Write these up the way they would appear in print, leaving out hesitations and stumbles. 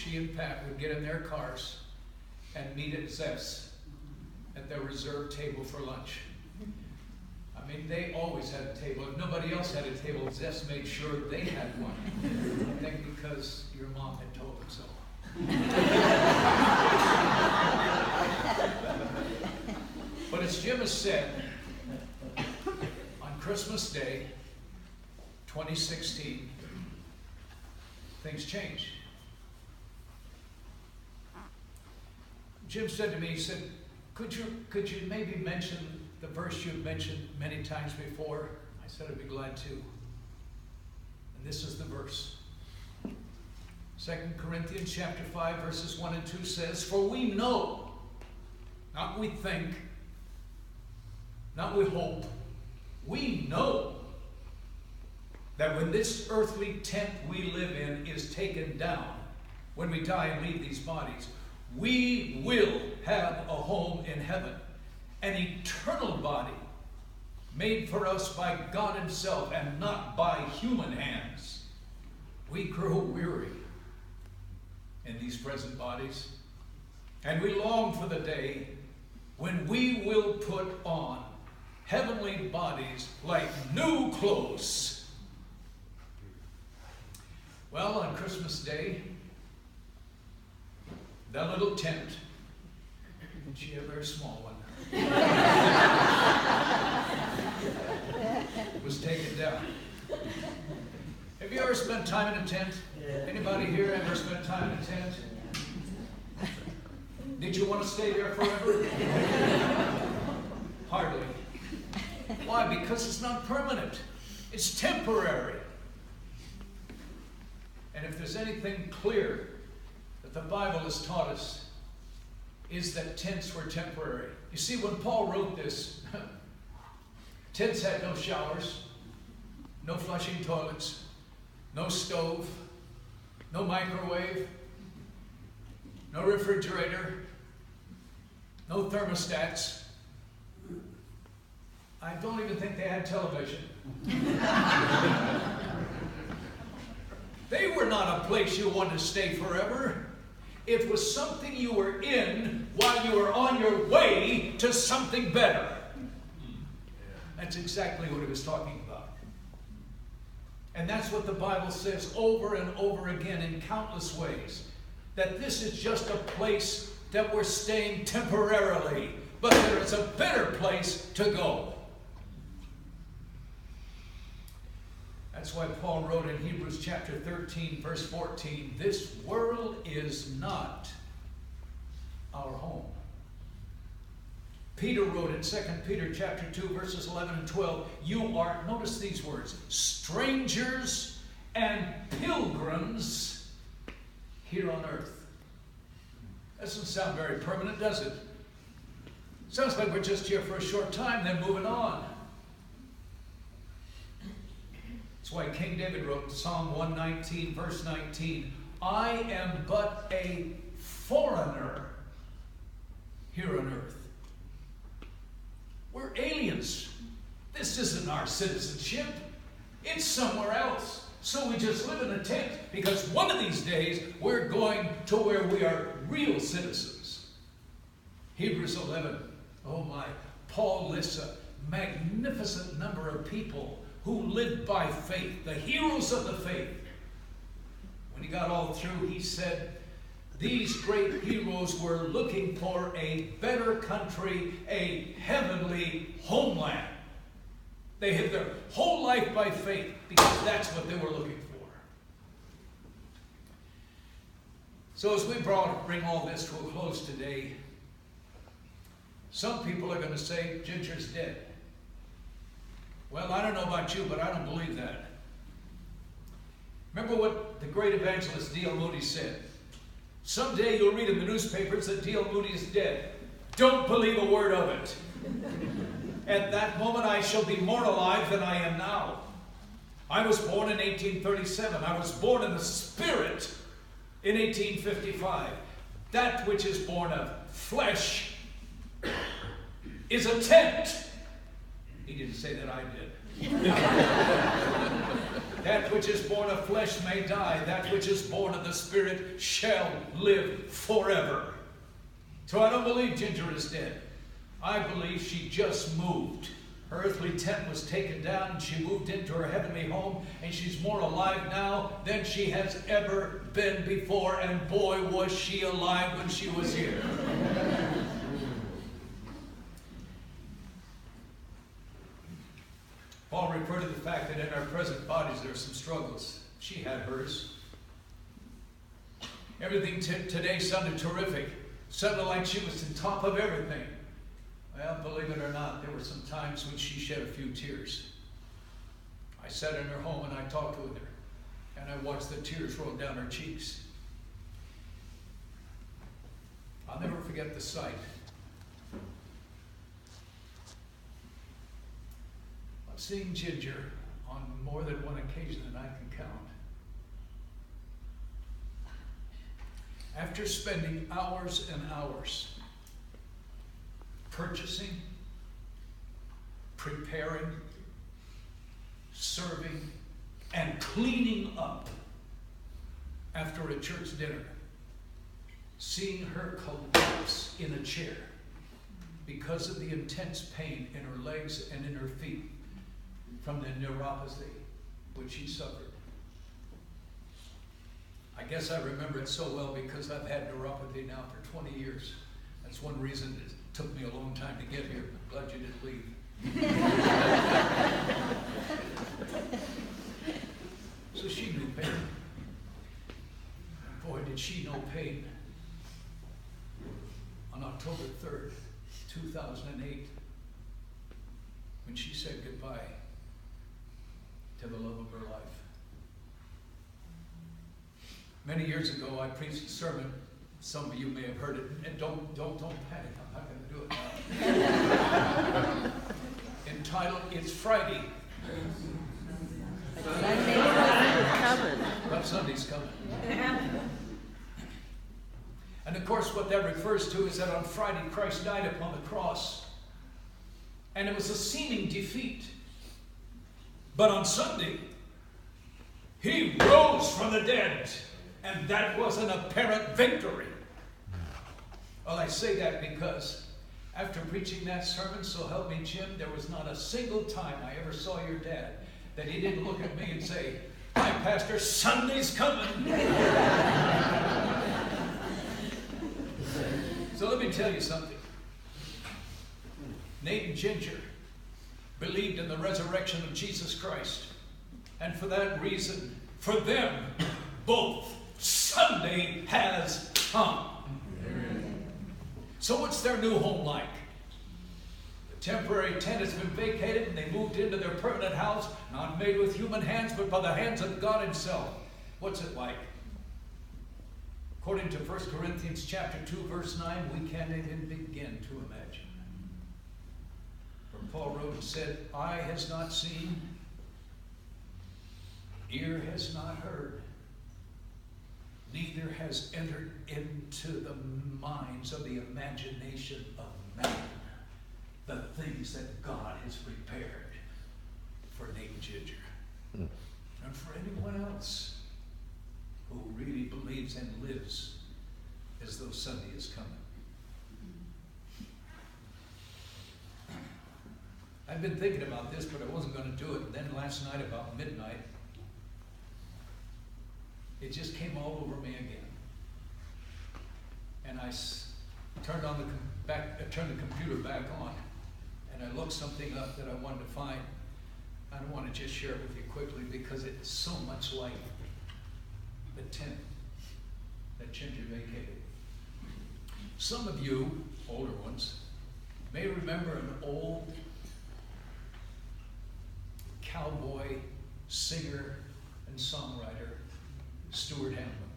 she and Pat would get in their cars and meet at Zest at their reserved table for lunch. I mean, they always had a table. If nobody else had a table, Zest made sure they had one. I think because your mom had told them so. But as Jim has said, on Christmas Day, 2016, things changed. Jim said to me, he said, could you maybe mention the verse you've mentioned many times before? I said, I'd be glad to. And this is the verse. 2 Corinthians chapter 5, verses 1 and 2 says, for we know, not we think, not we hope, we know that when this earthly tent we live in is taken down, when we die and leave these bodies, we will have a home in heaven, an eternal body made for us by God himself and not by human hands. We grow weary in these present bodies, and we long for the day when we will put on heavenly bodies like new clothes. Well, on Christmas Day, that little tent, she had a very small one, was taken down. Have you ever spent time in a tent? Anybody here ever spent time in a tent? Did you want to stay there forever? Hardly. Why? Because it's not permanent. It's temporary. And if there's anything clear that the Bible has taught us, is that tents were temporary. You see, when Paul wrote this, tents had no showers, no flushing toilets, no stove, no microwave, no refrigerator, no thermostats. I don't even think they had television. They were not a place you wanted to stay forever. It was something you were in while you were on your way to something better. That's exactly what he was talking about. And that's what the Bible says over and over again in countless ways. That this is just a place that we're staying temporarily, but there is a better place to go. That's why Paul wrote in Hebrews chapter 13, verse 14, this world is not our home. Peter wrote in 2 Peter chapter 2, verses 11 and 12, you are, notice these words, strangers and pilgrims here on earth. Doesn't sound very permanent, does it? Sounds like we're just here for a short time, then moving on. That's why King David wrote Psalm 119, verse 19, I am but a foreigner here on earth. We're aliens. This isn't our citizenship. It's somewhere else. So we just live in a tent because one of these days we're going to where we are real citizens. Hebrews 11, oh my, Paul lists a magnificent number of people who lived by faith, the heroes of the faith. When he got all through, he said, these great heroes were looking for a better country, a heavenly homeland. They had their whole life by faith because that's what they were looking for. So as we bring all this to a close today, some people are going to say, Ginger's dead. Well, I don't know about you, but I don't believe that. Remember what the great evangelist D.L. Moody said? Someday you'll read in the newspapers that D.L. Moody is dead. Don't believe a word of it. At that moment I shall be more alive than I am now. I was born in 1837. I was born in the Spirit in 1855. That which is born of flesh is a tent. He didn't say that, I did. That which is born of flesh may die. That which is born of the Spirit shall live forever. So I don't believe Ginger is dead. I believe she just moved. Her earthly tent was taken down and she moved into her heavenly home, and she's more alive now than she has ever been before, and boy was she alive when she was here. Paul referred to the fact that in our present bodies there are some struggles. She had hers. Everything today sounded terrific. Sounded like she was on top of everything. Well, believe it or not, there were some times when she shed a few tears. I sat in her home and I talked with her, and I watched the tears roll down her cheeks. I'll never forget the sight of seeing Ginger on more than one occasion that I can count. After spending hours and hours purchasing, preparing, serving, and cleaning up after a church dinner, seeing her collapse in a chair because of the intense pain in her legs and in her feet from the neuropathy which she suffered. I guess I remember it so well because I've had neuropathy now for 20 years. That's one reason it took me a long time to get here. I'm glad you didn't leave. So she knew pain. Boy, did she know pain. On October 3rd, 2008, when she said goodbye to the love of her life. Many years ago, I preached a sermon. Some of you may have heard it, and don't panic. I'm not going to do it now. Entitled, "It's Friday." But Sunday's coming. And of course, what that refers to is that on Friday, Christ died upon the cross, and it was a seeming defeat. But on Sunday, he rose from the dead. And that was an apparent victory. Well, I say that because after preaching that sermon, so help me Jim, there was not a single time I ever saw your dad that he didn't look at me and say, "Hi, Pastor, Sunday's coming." So let me tell you something. Nate and Ginger believed in the resurrection of Jesus Christ. And for that reason, for them both, Sunday has come. Amen. So what's their new home like? The temporary tent has been vacated and they moved into their permanent house, not made with human hands, but by the hands of God himself. What's it like? According to 1 Corinthians chapter 2, verse 9, we can't even begin to imagine. For Paul wrote and said, "Eye has not seen, ear has not heard, neither has entered into the minds of the imagination of man the things that God has prepared for Nate and Ginger, and for anyone else who really believes and lives as though Sunday is coming." I've been thinking about this, but I wasn't going to do it. And then last night about midnight, it just came all over me again. And I turned the computer back on, and I looked something up that I wanted to find. I want to just share it with you quickly because it's so much like the tent that Ginger vacated. Some of you, older ones, may remember an old cowboy singer and songwriter, Stuart Hamlin.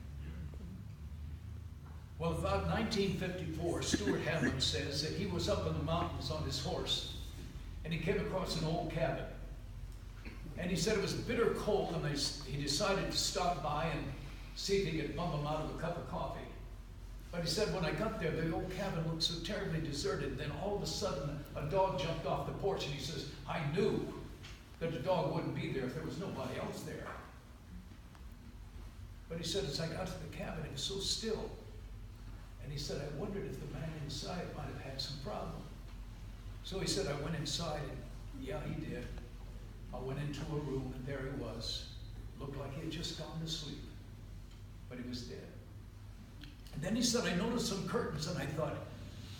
Well, about 1954, Stuart Hamlin says that he was up in the mountains on his horse, and he came across an old cabin. And he said it was bitter cold, and he decided to stop by and see if he could bum him out of a cup of coffee. But he said, when I got there, the old cabin looked so terribly deserted. Then all of a sudden, a dog jumped off the porch, and he says, I knew that the dog wouldn't be there if there was nobody else there. But he said, as I got to the cabin, it was so still. And he said, I wondered if the man inside might have had some problem. So he said, I went inside, and yeah, he did. I went into a room, and there he was. Looked like he had just gone to sleep, but he was dead. And then he said, I noticed some curtains, and I thought,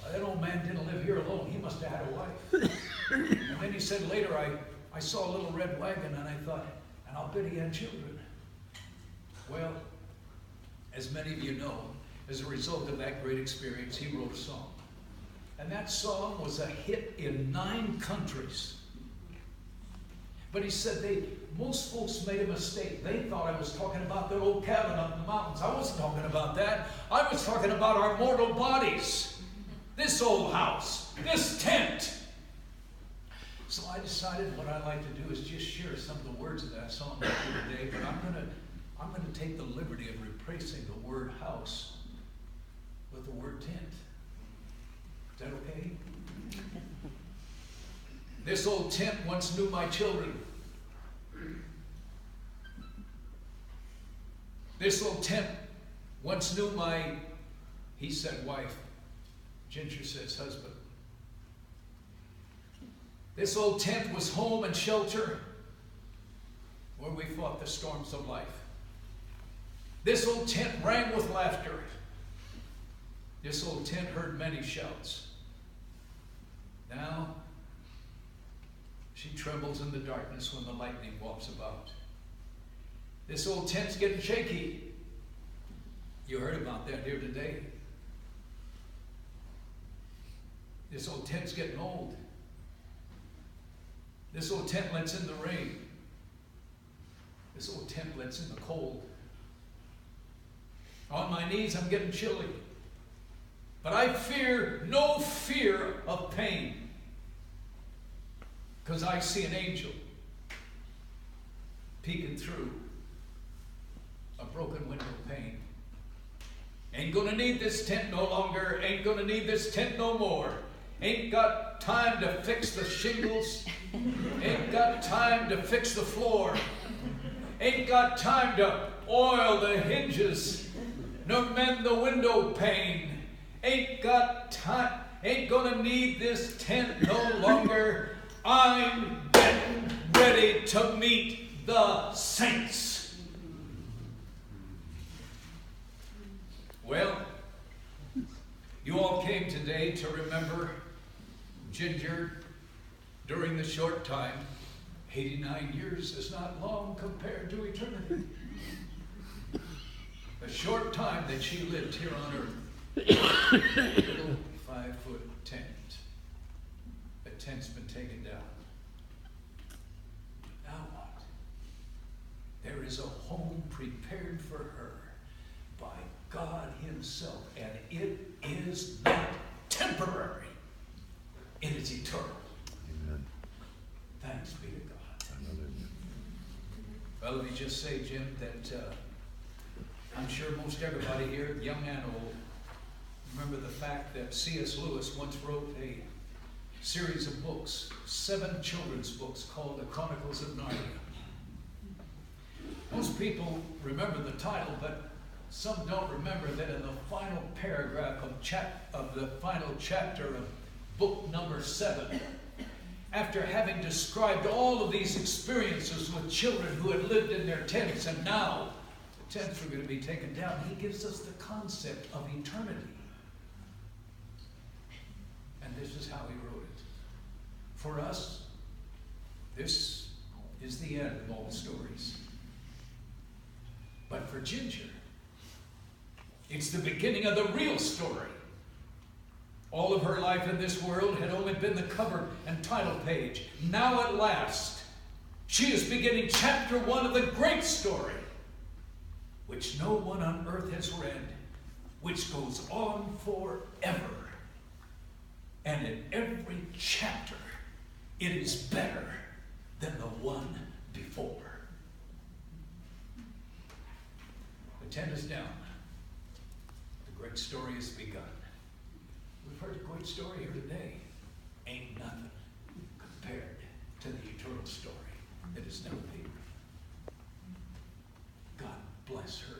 well, that old man didn't live here alone. He must have had a wife. And then he said later, I saw a little red wagon, and I thought, and I'll bet he had children. Well, as many of you know, as a result of that great experience, he wrote a song. And that song was a hit in 9 countries. But he said most folks made a mistake. They thought I was talking about that old cabin up in the mountains. I wasn't talking about that. I was talking about our mortal bodies. This old house, this tent. So I decided what I'd like to do is just share some of the words of that song with you today, but I'm gonna take the liberty of replacing the word house with the word tent. Is that okay? This old tent once knew my children. This old tent once knew my, he said wife, Ginger says husband. This old tent was home and shelter where we fought the storms of life. This old tent rang with laughter. This old tent heard many shouts. Now, she trembles in the darkness when the lightning walks about. This old tent's getting shaky. You heard about that here today. This old tent's getting old. This old tent lets in the rain. This old tent lets in the cold. On my knees, I'm getting chilly. But I fear no fear of pain, because I see an angel peeking through a broken window pane. Ain't gonna need this tent no longer. Ain't gonna need this tent no more. Ain't got time to fix the shingles. Ain't got time to fix the floor. Ain't got time to oil the hinges, nor mend the window pane. Ain't got time, ain't gonna need this tent no longer. I'm getting ready to meet the saints. Well, you all came today to remember Ginger during the short time. 89 years is not long compared to eternity. The short time that she lived here on earth. Little 5-foot tent. The tent's been taken down. Now what? There is a home prepared for her by God Himself, and it is not temporary. It is eternal. Amen. Thanks be to God. Well, let me just say, Jim, that I'm sure most everybody here, young and old, remember the fact that C.S. Lewis once wrote a series of books, 7 children's books called The Chronicles of Narnia. Most people remember the title, but some don't remember that in the final paragraph of the final chapter of book number 7, after having described all of these experiences with children who had lived in their tents, and now the tents were going to be taken down, he gives us the concept of eternity. And this is how he wrote it. For us, this is the end of all stories. But for Ginger, it's the beginning of the real story. All of her life in this world had only been the cover and title page. Now at last, she is beginning chapter 1 of the great story, which no one on earth has read, which goes on forever. And in every chapter, it is better than the one before. The tent is down. The great story has begun. We've heard a great story here today. Ain't nothing compared to the eternal story that is never be. God bless her.